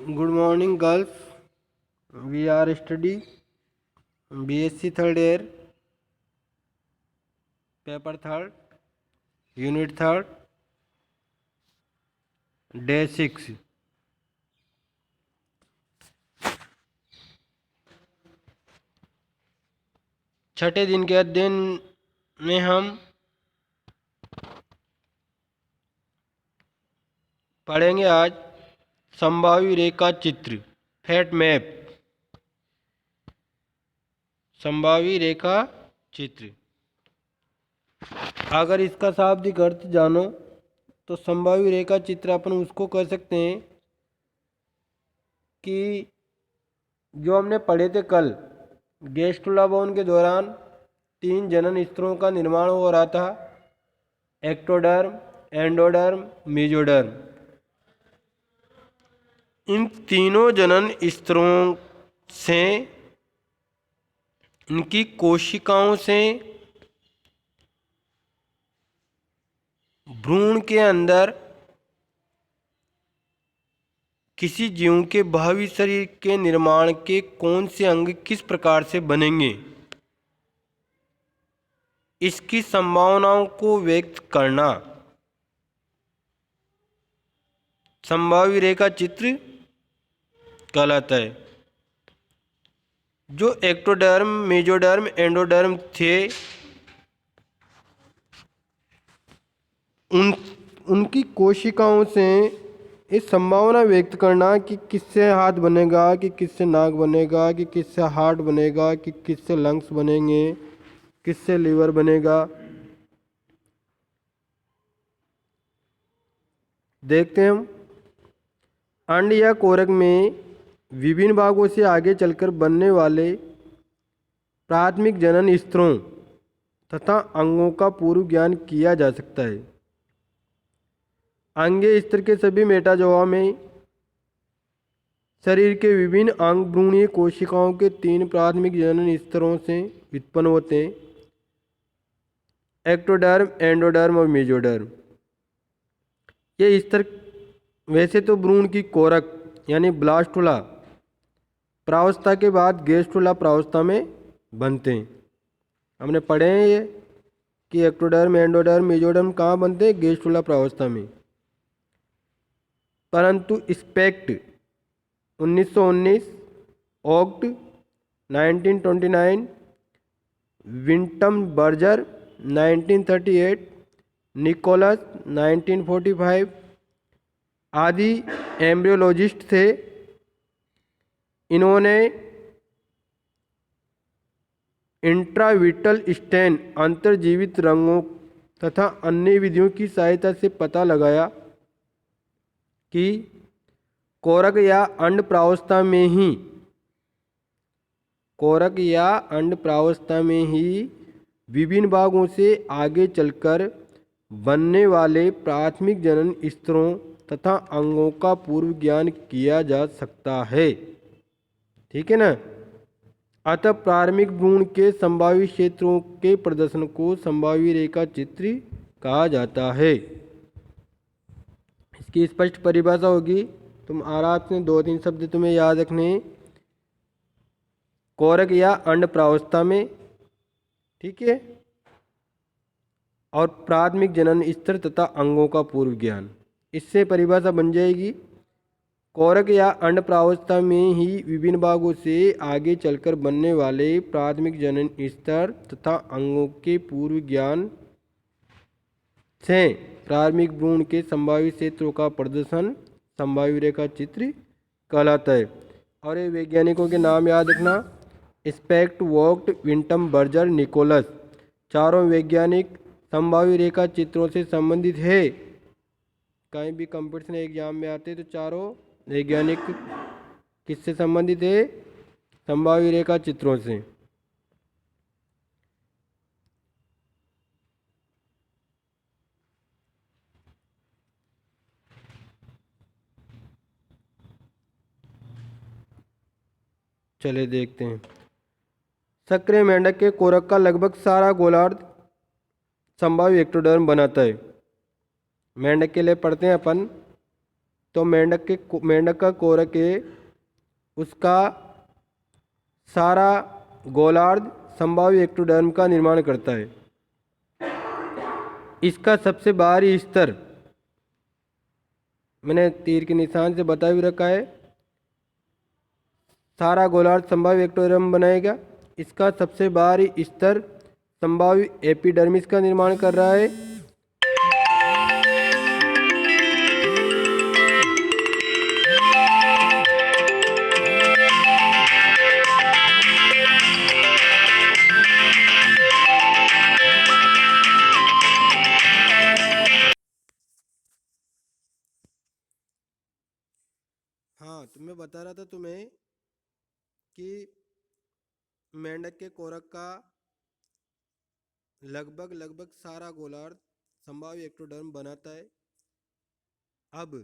Good morning, girls. We are study BSc third year, paper third, unit third, day 6. छठे दिन के अध्ययन में हम पढ़ेंगे आज संभावी रेखा चित्र, फैट मैप। संभावी रेखा चित्र, अगर इसका शाब्दिक अर्थ जानो तो संभावी रेखा चित्र अपन उसको कह सकते हैं कि जो हमने पढ़े थे कल, गेस्टुलाबोन के दौरान 3 जनन स्तरों का निर्माण हो रहा था, एक्टोडर्म, एंडोडर्म, मेसोडर्म। इन तीनों जनन स्तरों से, इनकी कोशिकाओं से भ्रूण के अंदर किसी जीव के भावी शरीर के निर्माण के कौन से अंग किस प्रकार से बनेंगे, इसकी संभावनाओं को व्यक्त करना संभावी रेखा चित्र कहलाता है। जो एक्टोडर्म, मेसोडर्म, एंडोडर्म थे, उनकी कोशिकाओं से इस संभावना व्यक्त करना कि किससे हाथ बनेगा, कि किससे नाक बनेगा, कि किससे हार्ट बनेगा, कि किससे लंग्स बनेंगे, किससे लीवर बनेगा। देखते हैं हम। अंड या कोरक में विभिन्न भागों से आगे चलकर बनने वाले प्राथमिक जनन स्तरों तथा अंगों का पूर्व ज्ञान किया जा सकता है। अंगीय स्तर के सभी मेटाजोआ में शरीर के विभिन्न अंग भ्रूणीय कोशिकाओं के 3 प्राथमिक जनन स्तरों से उत्पन्न होते हैं, एक्टोडर्म, एंडोडर्म और मेसोडर्म। ये स्तर वैसे तो भ्रूण की कोरक यानी ब्लास्टुला प्रावस्था के बाद गेस्टुला प्रावस्था में बनते हैं। हमने पढ़े हैं ये कि एक्टोडर्म, एंडोडर्म, मेसोडर्म कहाँ बनते हैं? गेस्टुला प्रावस्था में। परंतु स्पेक्ट 1919, ओक्ट 1929, विंटम बर्जर 1938, निकोलस 1945 आदि एम्ब्रियोलॉजिस्ट थे। इन्होंने इंट्राविटल स्टेन, अंतर्जीवित रंगों तथा अन्य विधियों की सहायता से पता लगाया कि कोरक या अंड प्रावस्था में ही विभिन्न भागों से आगे चलकर बनने वाले प्राथमिक जनन स्तरों तथा अंगों का पूर्व ज्ञान किया जा सकता है। ठीक है ना। अतः प्रारंभिक भ्रूण के संभावी क्षेत्रों के प्रदर्शन को संभावी रेखा चित्र कहा जाता है। इसकी स्पष्ट परिभाषा होगी, तुम आराम से 2-3 शब्द तुम्हें याद रखने। कोरक या अंड प्रावस्था में, ठीक है, और प्राथमिक जनन स्तर तथा अंगों का पूर्व ज्ञान। इससे परिभाषा बन जाएगी, कोरक या अंड प्रावस्था में ही विभिन्न भागों से आगे चलकर बनने वाले प्राथमिक जनन स्तर तथा अंगों के पूर्व ज्ञान से प्राथमिक भ्रूण के संभावी क्षेत्रों का प्रदर्शन संभावी रेखा चित्र कहलाता है। और ये वैज्ञानिकों के नाम याद रखना, स्पेक्ट, वोक्ट, विंटम, बर्जर, निकोलस। चारों वैज्ञानिक संभावी रेखा चित्रों से संबंधित है। कहीं भी कंपटीशन एग्जाम में आते तो चारों वैज्ञानिक किससे संबंधित है? संभावी रेखा चित्रों से। चले देखते हैं। सक्रिय मेंढक के कोरक का लगभग सारा गोलार्ध संभावी एक्टोडर्म बनाता है। मेंढक के लिए पढ़ते हैं अपन तो मेंढक का कोरक है उसका सारा गोलार्ध संभाव्य एक्टोडर्म का निर्माण करता है। इसका सबसे बाहरी स्तर मैंने तीर के निशान से बता भी रखा है, सारा गोलार्ध संभाव्य एक्टोडर्म बनाएगा। इसका सबसे बाहरी स्तर संभाव्य एपिडर्मिस का निर्माण कर रहा है। हाँ, तो मैं बता रहा था तुम्हें कि मेंढक के कोरक का लगभग सारा गोलार्ध संभाव्य एक्टोडर्म बनाता है। अब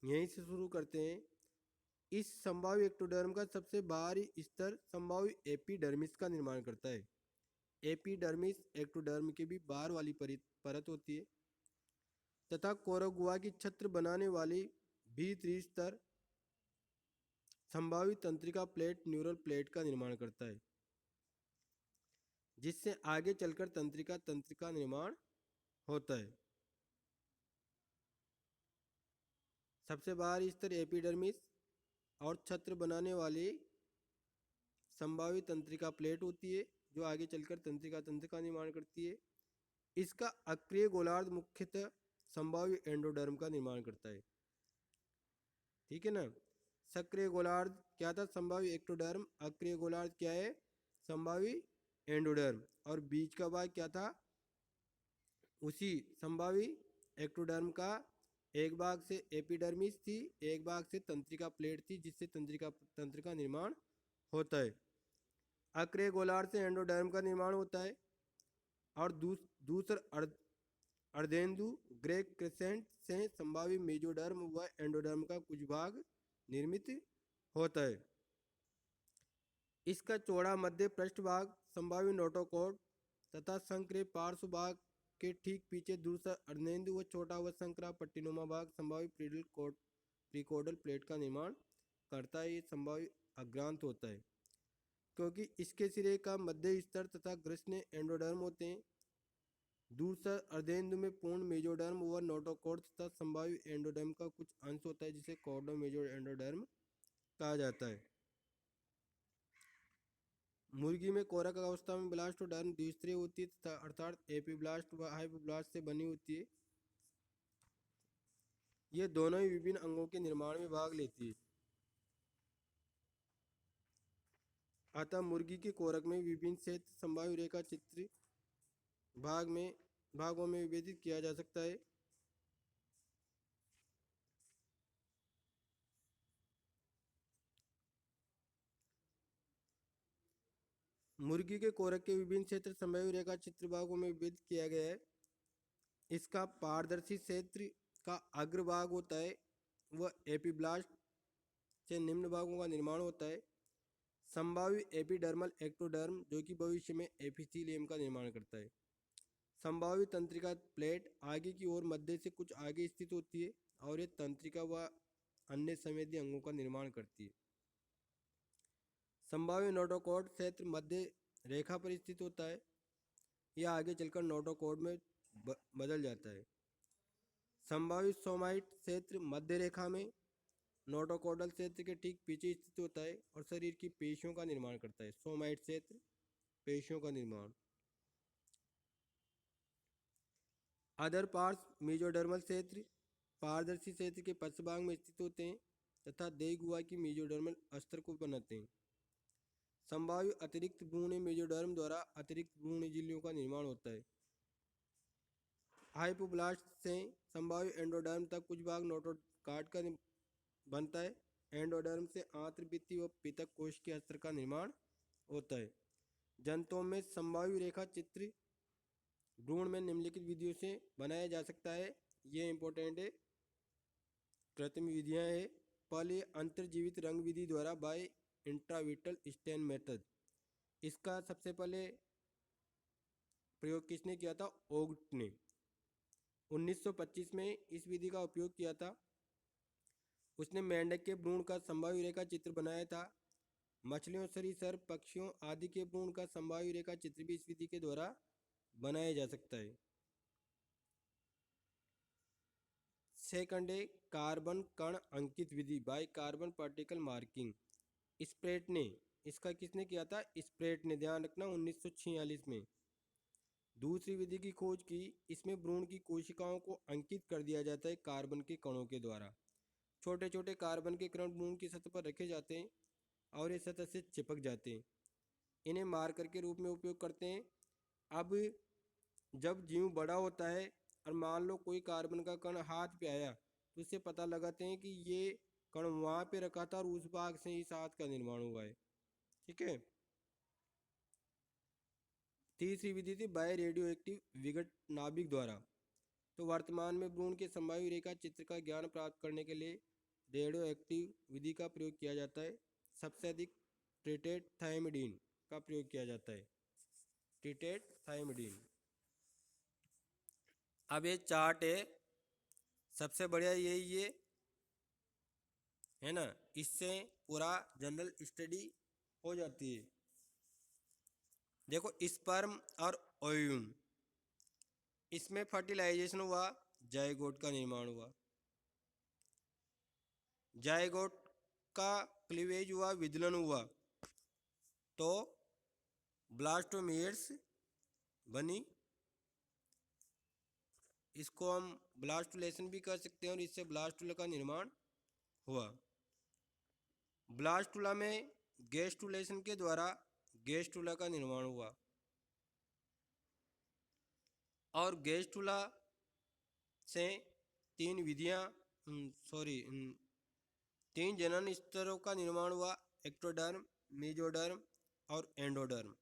यहीं से शुरू करते हैं। इस संभाव्य एक्टोडर्म का सबसे बाहरी स्तर संभाव्य एपिडर्मिस का निर्माण करता है। एपिडर्मिस एक्टोडर्म के भी बाहर वाली परत होती है तथा कोरक गुहा की छत्र बनाने वाली भीतरी स्तर संभावित तंत्रिका प्लेट न्यूरल प्लेट का निर्माण करता है, जिससे आगे चलकर तंत्रिका निर्माण होता है। सबसे बाहरी स्तर एपिडर्मिस और छत्र बनाने वाली संभावित तंत्रिका प्लेट होती है जो आगे चलकर तंत्रिका निर्माण करती है। इसका अक्रिय गोलार्ध मुख्यतः संभाव्य एंडोडर्म का निर्माण करता है। ठीक है ना। सक्रिय गोलार्ध क्या था? संभाव्य एक्टोडर्म। अक्रिय गोलार्ध क्या है? संभावी एंडोडर्म। और बीच का भाग क्या था? उसी संभावी एक्टोडर्म का एक भाग से एपिडर्मिस थी, एक भाग से तंत्रिका प्लेट थी, जिससे तंत्रिका निर्माण होता है। अक्रिय गोलार्ध से एंडोडर्म का निर्माण होता है और दूसरा अर्धेंदु ग्रेक क्रेसेंट से संभावी मेजोडर्म व एंडोडर्म का कुछ भाग निर्मित होता है। इसका चौड़ा मध्य पृष्ठभाग संभावी नोटोकॉर्ड तथा संक्रिय पार्श्व भाग के ठीक पीछे दूसरा अर्धेंदु व छोटा व संकरा पट्टीनुमा भाग संभावी प्रीकोडल प्लेट का निर्माण करता है। ये संभावी अग्रांत होता है क्योंकि इसके सिरे का मध्य स्तर तथा ग्रसने एंडोडर्म होते हैं। दूसरा अर्धेंदु में पूर्ण मेजोडर्म व नोटोकॉर्ड तथा संभावी एंडोडर्म का कुछ अंश होता है, जिसे कॉर्डो मेजो एंडोडर्म कहा जाता है। मुर्गी में कोरक अवस्था में ब्लास्टोडर्म द्विस्तरीय होती है तथा अर्थात एपीब्लास्ट व हाइपोब्लास्ट से बनी होती है। ये दोनों ही विभिन्न अंगों के निर्माण में भाग लेती है। अतः मुर्गी के कोरक में विभिन्न क्षेत्र संभाव्य रेखा चित्र भागों में विभेदित किया जा सकता है। मुर्गी के कोरक के विभिन्न क्षेत्र संभाव्य रेखा चित्र भागों में विभेदित किया गया है। इसका पारदर्शी क्षेत्र का अग्रभाग होता है वह एपीब्लास्ट से निम्न भागों का निर्माण होता है। संभाव्य एपिडर्मल एक्टोडर्म जो कि भविष्य में एपिथेलियम का निर्माण करता है। संभाव्य तंत्रिका प्लेट आगे की ओर मध्य से कुछ आगे स्थित होती है और ये तंत्रिका व अन्य संवेदी अंगों का निर्माण करती है। संभाव्य नोटोकॉर्ड क्षेत्र मध्य रेखा पर स्थित होता है। यह आगे चलकर नोटोकॉर्ड में बदल जाता है। संभाव्य सोमाइट क्षेत्र मध्य रेखा में नोटोकॉर्डल क्षेत्र के ठीक पीछे स्थित होता है और शरीर की पेशियों का निर्माण करता है। सोमाइट क्षेत्र पेशियों का निर्माण। अदर पार्ट्स मेजोडर्मल क्षेत्र पारदर्शी क्षेत्र के पश्चभाग में स्थित होते हैं तथा देह गुहा की मेजोडर्मल अस्तर को बनाते हैं। संभाव्य अतिरिक्त भ्रूण मेजोडर्म द्वारा अतिरिक्त भ्रूण झिल्लियों का निर्माण होता है। हाइपोब्लास्ट से संभाव्य एंडोडर्म तक कुछ भाग नोटोकॉर्ड का बनता है। एंडोडर्म से आंत्रभित्ति व पितक कोश के अस्तर का निर्माण होता है। जंतुओं में संभाव्य रेखा चित्र भ्रूण में निम्नलिखित विधियों से बनाया जा सकता है। ये इंपॉर्टेंट है। कृत्रिम विधियां है। पहले अंतर्जीवित रंग विधि द्वारा बाय इंट्राविटल स्टेन मेथड। इसका सबसे पहले प्रयोग किसने किया था? ओग्ट ने 1925 में इस विधि का उपयोग किया था। उसने मेंढक के भ्रूण का संभाव्य रेखा चित्र बनाया था। मछलियों, सरीसृप, पक्षियों आदि के भ्रूण का संभाव्य रेखा चित्र भी इस विधि के द्वारा बनाया जा सकता है। सेकंड है कार्बन कण अंकित विधि बाय कार्बन पार्टिकल मार्किंग। स्प्रेट ने, इसका किसने किया था? स्प्रेट ने, ध्यान रखना 1946 में दूसरी विधि की खोज की। इसमें भ्रूण की कोशिकाओं को अंकित कर दिया जाता है कार्बन के कणों के द्वारा। छोटे छोटे कार्बन के कण भ्रूण की सतह पर रखे जाते हैं और ये सतह से चिपक जाते हैं। इन्हें मार्कर के रूप में उपयोग करते हैं। अब जब जीव बड़ा होता है और मान लो कोई कार्बन का कण हाथ पे आया तो इससे पता लगाते हैं कि ये कण वहाँ पे रखा था और उस भाग से इस हाथ का निर्माण हुआ है। ठीक है। तीसरी विधि थी बाय रेडियो एक्टिव विघट नाभिक द्वारा। तो वर्तमान में भ्रूण के संभाव्य रेखा चित्र का ज्ञान प्राप्त करने के लिए रेडियो एक्टिव विधि का प्रयोग किया जाता है। सबसे अधिक ट्रिटेट थायमिडीन का प्रयोग किया जाता है। ट्रिटेट थायमिडीन। अब ये चार्ट है, सबसे बढ़िया यही है ना, इससे पूरा जनरल स्टडी हो जाती है। देखो स्पर्म और ओव्यूम, इसमें फर्टिलाइजेशन हुआ, जायगोट का निर्माण हुआ। जायगोट का क्लीवेज हुआ, विदलन हुआ, तो ब्लास्टोमेयर्स बनी। इसको हम ब्लास्टुलेशन भी कर सकते हैं और इससे ब्लास्टुला का निर्माण हुआ। ब्लास्टुला में गैस्टुलेशन के द्वारा गैस्टुला का निर्माण हुआ और गैस्टुला से तीन विधियां तीन जनन स्तरों का निर्माण हुआ, एक्टोडर्म, मेजोडर्म और एंडोडर्म।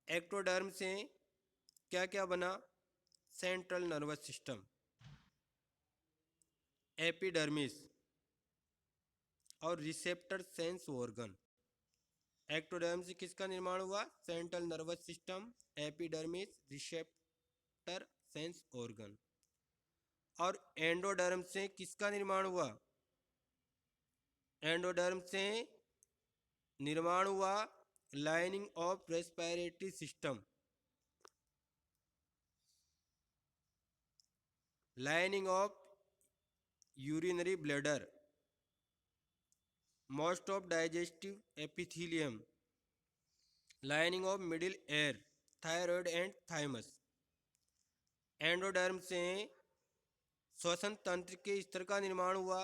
एक्टोडर्म से क्या क्या बना? सेंट्रल नर्वस सिस्टम, एपिडर्मिस और रिसेप्टर सेंस ऑर्गन। एक्टोडर्म से किसका निर्माण हुआ? Central nervous system, epidermis, receptor sense organ. और एंडोडर्म से किसका निर्माण हुआ? एंडोडर्म से निर्माण हुआ lining of respiratory system, lining of urinary bladder, most of digestive epithelium, lining of middle air, thyroid and thymus. Endoderm से श्वसन तंत्र के स्तर का निर्माण हुआ,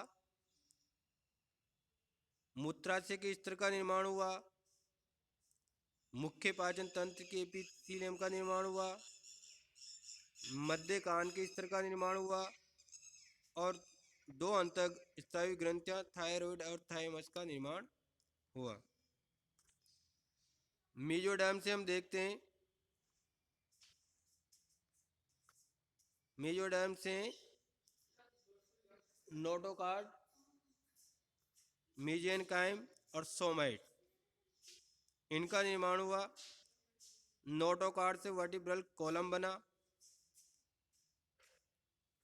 मूत्राशय के स्तर का निर्माण हुआ, मुख्य पाचन तंत्र के एपिथीलियम का निर्माण हुआ, मध्य कान के स्तर का निर्माण हुआ और दो अंतःस्रावी ग्रंथियां थायराइड और थाइमस का निर्माण हुआ। मेजोडर्म से हम देखते हैं, मेजोडर्म से नोटोकार्ड, मेजेनकाइम और सोमाइट, इनका निर्माण हुआ। नोटोकार्ड से वर्टिब्रल कॉलम बना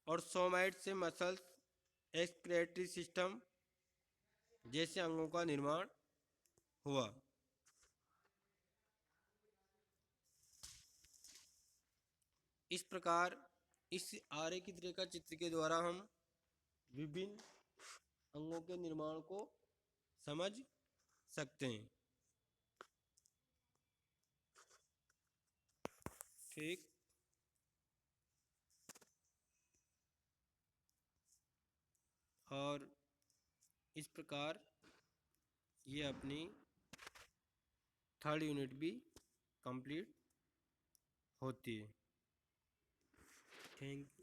और सोमाइट से मसल्स, एक्सक्रेटरी सिस्टम जैसे अंगों का निर्माण हुआ। इस प्रकार इस आरेखित रेखा चित्र के द्वारा हम विभिन्न अंगों के निर्माण को समझ सकते हैं। ठीक। और इस प्रकार ये अपनी थर्ड यूनिट भी कंप्लीट होती है। थैंक